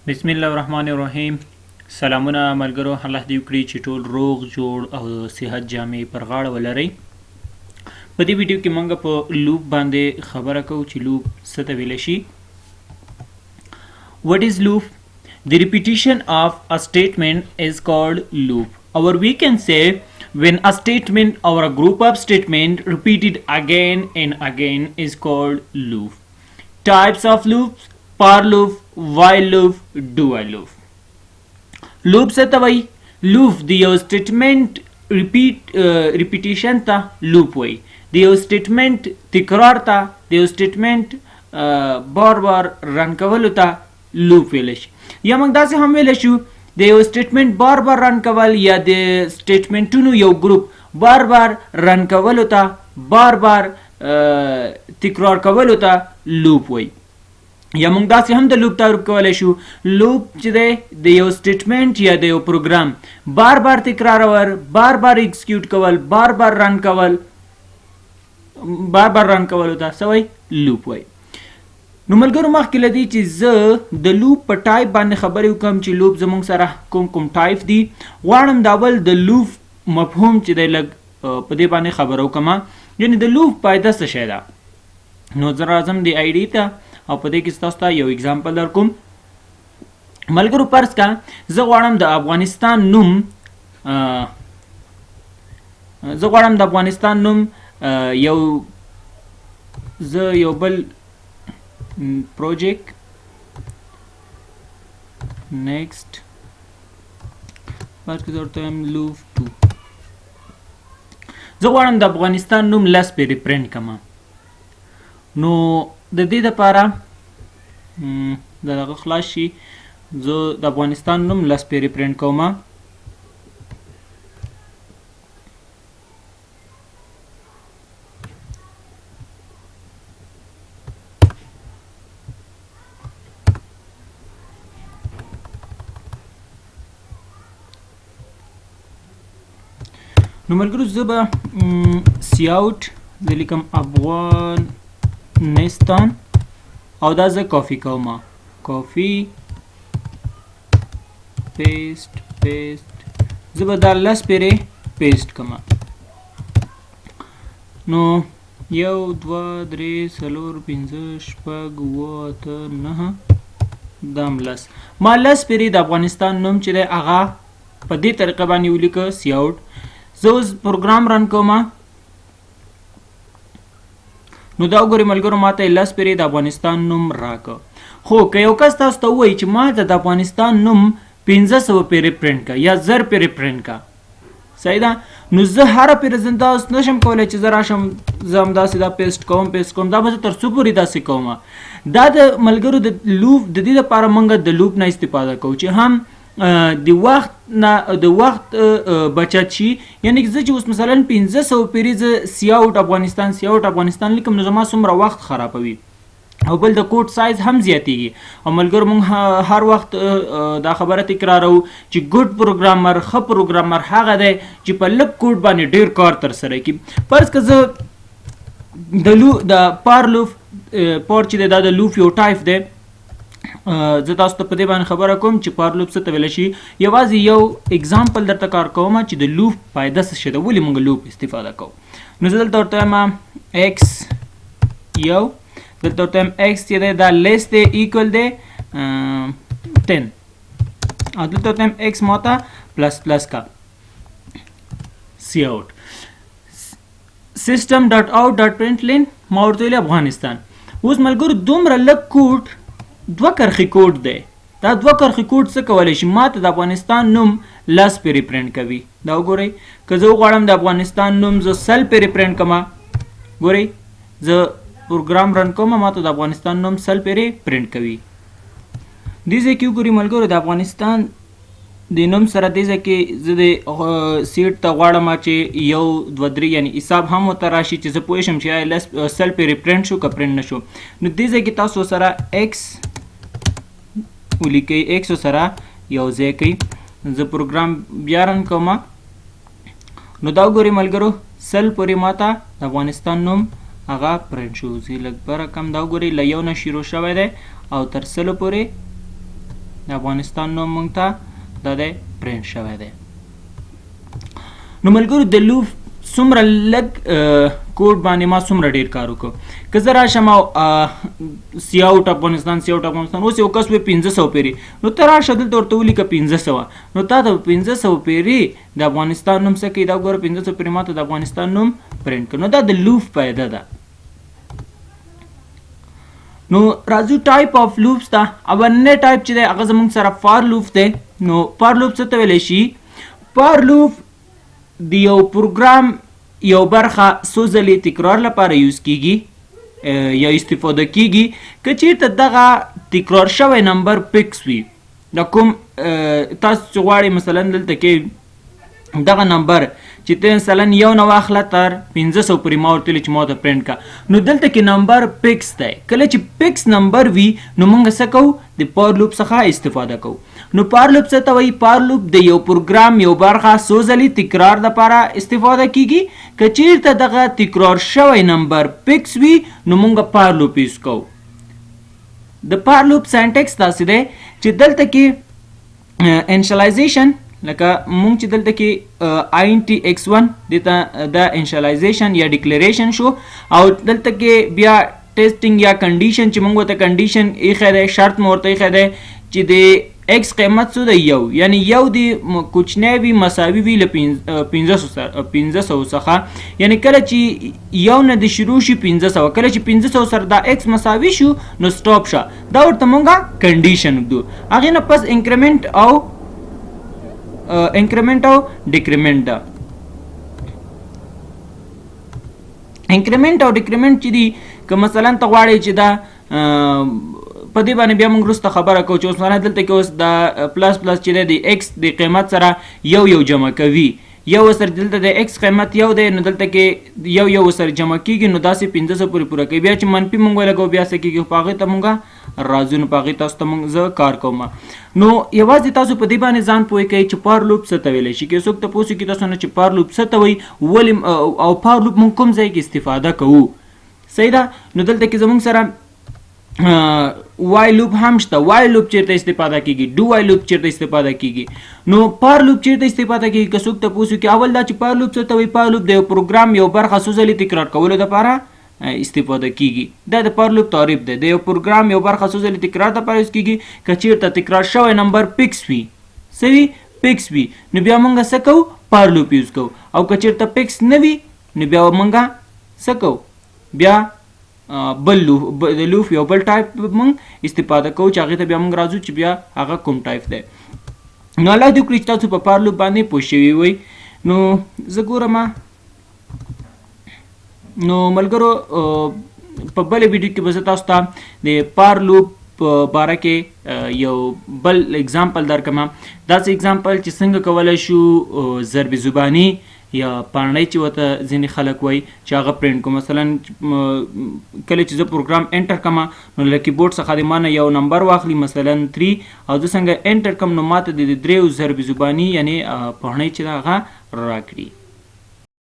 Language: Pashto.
بسم الله الرحمن الرحیم. سلامونه ملګرو، الله دې وکړي چې ټول روغ جوړ او صحت جامې پر غاړه ولرئ. په دې ویډیو کې موږ په لوپ باندې خبره کوو چې لوپ څه ته ویلی شي. What is loop? The repetition of a statement is called loop. Or we can say when a statement or a group of statement repeated again and again is called loop. Types of loops: for loop, while loop, do while loop. Loop څه ته وایي؟ لوپ د یو سټیټمنټ ریپیټیشن ته لوپ وایي. د یو سټیټمنټ تکرار ته، د یو سټیټمنټ بار بار رن کولو ته لوپ ویلی شي. یا موږ داسې هم ویلی شو د یو سټیټمنټ بار بار رن کول یا د سټیټمنټونو یو ګروپ بار بار رن کولو ته، بار بار تکرار کولو ته لوپ وایي. یا موږ داسې هم د لوپ تعریف کولی شو. لوپ چې دی د یو سټیټمنټ یا د یو پروګرام بار بار تکرارول، بار بار ایکسکیوټ کول، بار بار رن کول، بار بار رن کولو ته څه وایي؟ لوپ وایي. نو ملګرو، مخکې له دې چې زه د لوپ په ټایپ باندې خبرې وکړم چې لوپ زموږ سره کوم ټایپ دي، غواړم د اول د لوپ مفهوم چې دی لږ په دې باندې خبره وکړم. یعنې د لوپ فایده څه شی ده. نو زه راځم د آی ډي ته او په دې کې ستاسو ته یو اگزامپل در کوم. ملګرو فرض کا زه غواړم د افغانستان نوم یو بل پروجیکټ نیکسٹ فرض کې درته وایم لوپ 2. زه غواړم د افغانستان نوم لس پیرې پرنټ کړم. نو د دې دپاره د دغه خلاص شي زه د افغانستان نوم لس پیرې پرنټ کوم. نو ملګرو زه به سی آوټ زه لیکم افغانستان او دا زه کافي کوم. کافي پیسټ زه به دا لس پیرې پیسټ کوم. نو 1 2 3 4 5 6 7 9 دام لس ما لس پیرې د افغانستان نوم چې دی هغه په دې طریقه باندې ولیکه سی آوټ. زه اوس پروګرام رن کوم. نو دا وګورئ ملګرو، ماته یې لس پیرې د افغانستان نوم راکړه. خو که یو کس تاسو ته ووایي چې ما ته د افغانستان نوم 500 پیرې پرنټ کړه یا 1000 پیرې پرنټ کړه، صحیح ده؟ نو زه هره پیرې زه داسې نشم کولی چې زه راشم زه همداسې دا پیسټ کوم. دا به زه تر څو پورې داسې کوم. دا د ملګرو د لوپ د دې لپاره موږ د لوپ نه استفاده کوو چې هم د وخت بچت شي. یعنی زه چې اوس مثلا 500 پیرې زه سی آوټ افغانستان لیکم نو زما څومره وخت خرابوي او بل د کوډ سایز هم زیاتیږي. او ملګرو موږ هر وخت دا خبره تکرارو چې ګډ پروګرامر، ښه پروګرامر هغه دی چې په لږ کوډ باندې ډیر کار ترسره کړي. فرض که زه د پار لوپ چې دی دا د لوپ یو ټایپ دی. زه تاسو ته په دې باندې خبره کوم چې پار لوپ څه ته ویلی شي. یوازې یو اگزامپل درته کار کوم چې د لوپ فایده څه شی ده، ولې موږ لوپ استفاده کوو. نو زه دلته ورته وایم ایکس یو، دلته ورته وایم ایکس چې دی دا لیس دی ایکول دی 10 او دلته ورته وایم ایکس ماته پلس کا سی آوټ. سیسټم ډاټ آوټ ډاټ پرنټ لین ما ورته ویلي افغانستان. اوس ملګرو دومره لږ کوډ، 2 کرښې کوډ دی. دا 2 کرښې کوډ څه کولی شي؟ ما ته د افغانستان نوم لس پیرې پرنټ کوي. دا وګورئ، که زه وغواړم د افغانستان نوم زه 100 پیرې پرنټ کړم، ګورئ زه پروګرام رن کوم ما ته د افغانستان نوم 100 پیرې پرنټ کوي. دې ځای کې وګورئ ملګرو د افغانستان د نوم سره دې ځای کې زه د سیټ ته غواړم چې 1 2 3 یعنی حساب هم ورته راشي چې زه پوه شم چې آیا 100 پیرې پرنټ شو که پرنټ نه شو. نو دې ځای کې تاسو سره ایکس ولیکئ، ایکس سره یو ځای کوي. زه پروګرام بیا رن کوم. نو دا وګورئ ملګرو 100 پورې ماته د افغانستان نوم هغه پرنټ شو. زه لږ به رقم دا وګورئ له 1 نه شروع شوی دی او تر 100 پورې د افغانستان نوم مونږ ته دا دی پرنټ شوی دی. نو ملګرو د لوپ څومره لږ کوډ باندې ما څومره ډیر کار وکړو. که زه راشم او سی آوټ افغانستان اوس یو کس وی 500 پیري، نو ته راشه دلته ورته ولیکه 500، نو تا ته 500 پیري د افغانستان نوم څه کوي، دا ګوره 500 پیري ما ته د افغانستان نوم پرنټ کړ. نو دا د لوپ فایده ده. نو راځو ټایپ اف لوپس ته. اولنی ټایپ چې دی هغه زموږ سره فار لوپ دی. نو فار لوپ څه ته ویلی شي؟ فار لوپ د یو پروګرام یو برخه څو ځلې تکرار لپاره یوز کیږي یا استفاده کیږي که چیرته دغه تکرار شوی نمبر پکس وي. د کوم تاسو چې غواړئ مثلا دلته کې دغه نمبر چې ته مثلا یو نه واخله تر 500 پورې ما ورته ویلي چې ما ورته پرنټ کړه، نو دلته کې نمبر پکس دی. کله چې پکس نمبر وي نو موږ څه کوو؟ د فار لوپ څخه استفاده کوو. نو فار لوپ څه ته وایي؟ فار لوپ د یو پروګرام یو برخه څو ځلې تکرار لپاره استفاده کیږي. که چیرته دغه تکرار شوی نمبر پکس وي نو موږ فار لوپ یوز کوو. د فار لوپ سینټیکس داسې دی چې دلته کې انشلایزیشن لکه مونږ چې دلته کې int x1 دته د انشلایزیشن یا ډیکلیریشن شو، او دلته کې بیا ټیسټینګ یا کنډیشن چې مونږ ته کنډیشن ایښی دی، شرط مو ورته ایښی دی چې د x قیمت څو دی؟ یو، یعنی یو د کوچنی وي مساوي وي له 500 څخه، یعنی کله چې یو نه د شروع شي 500، کله چې 500 سره دا x مساوي شو نو سټاپ شه، دا ورته مونږ کنډیشن وکړو. هغې نه پس انکریمنټ او ډیکریمنټ ده. انکریمنټ او ډیکریمنټ چې دي که مثلا ته غواړې چې دا په دې باندې بیا موږ وروسته خبره کوو چې اوس مثلا دلته کې اوس دا پلس پلس چې دی د ایکس د قیمت سره یو جمع کوي، یو سره دلته د ایکس قیمت یو دی نو دلته کې یو سره جمع کیږي نو داسې 500 پورې پوره کوي. بیا چې منفي موږ ولګو بیا څه کیږي؟ په هغې ته موږ راځو، نو په هغې تاسو ته موږ زه کار کوم. نو یوازې تاسو په دې باندې ځان پوه کوئ چې فار لوپ څه ته ویلی شي. که څوک تپوس وکړي تاسو نه چې فار لوپ څه ته وایي، ولې او فار لوپ موږ کوم ځای کې استفاده کوو. صحیح ده. نو دلته کې زموږ سره وای لوپ هم شته. وای لوپ چیرته استفاده کیږي؟ ډو وای لوپ چیرته استفاده کیږي؟ نو فار لوپ چیرته استفاده کیږي؟ که څوک تپوس وکړي اول دا چې فار لوپ څه ته وایي؟ فار لوپ د یو پروګرام یو برخه څو ځلې تکرار کولو دپاره استفاده کیږي. دا د فار لوپ تعریف دی. د یو پروګرام یو برخه څو ځلې تکرار دپاره یوز کیږي. که چیرته تکرار شوی نمبر پکس وي، څه وي؟ پکس وي، نو بیا موږ څه کوو؟ فار لوپ یوز کوو. او که چیرته پکس نه وي نو بیا موږ څه کوو؟ بیا بل لوپ یو بل ټایپ موږ استفاده کوو چې هغې ته بیا موږ راځو چې بیا هغه کوم ټایپ دی. نو الله دې وکړي چې تاسو په فار لوپ باندې پوه شوي وئ. نو زه ګورم نو ملګرو په بلې ویډیو کې به زه تاسو ته د فار لوپ په باره کې یو بل اگزامپل درکړم. داسې اگزامپل چې څنګه کولی شو ضرب زباني یا پاڼۍ چې ورته ځینې خلک وایي چې هغه پرنټ کړو. مثلا کله چې زه پروګرام انټر کړم نو له کیبورډ څخه د ما نه یو نمبر واخلي مثلا 3 او زه څنګه انټر کړم نو ما ته د 3 ضرب زباني یعنې پاڼۍ چې ده هغه راکړي.